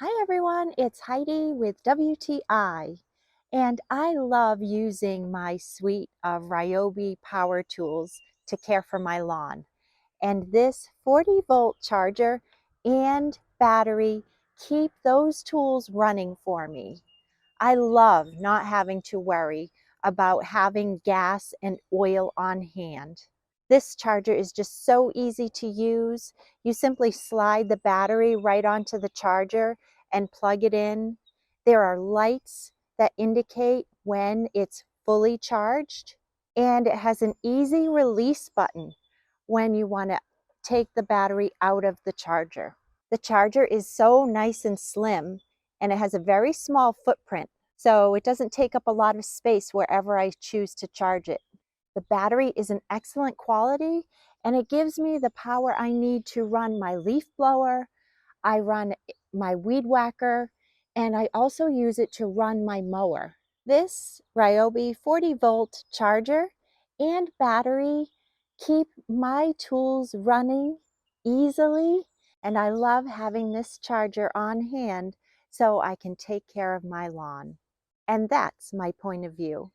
Hi everyone, it's Heidi with WTI, and I love using my suite of RYOBI power tools to care for my lawn. And this 40-volt charger and battery keep those tools running for me. I love not having to worry about having gas and oil on hand. This charger is just so easy to use. You simply slide the battery right onto the charger and plug it in. There are lights that indicate when it's fully charged, and it has an easy release button when you want to take the battery out of the charger. The charger is so nice and slim, and it has a very small footprint, so it doesn't take up a lot of space wherever I choose to charge it. The battery is an excellent quality, and it gives me the power I need to run my leaf blower. I run my weed whacker, and I also use it to run my mower. This RYOBI 40-volt charger and battery keep my tools running easily, and I love having this charger on hand so I can take care of my lawn. And that's my point of view.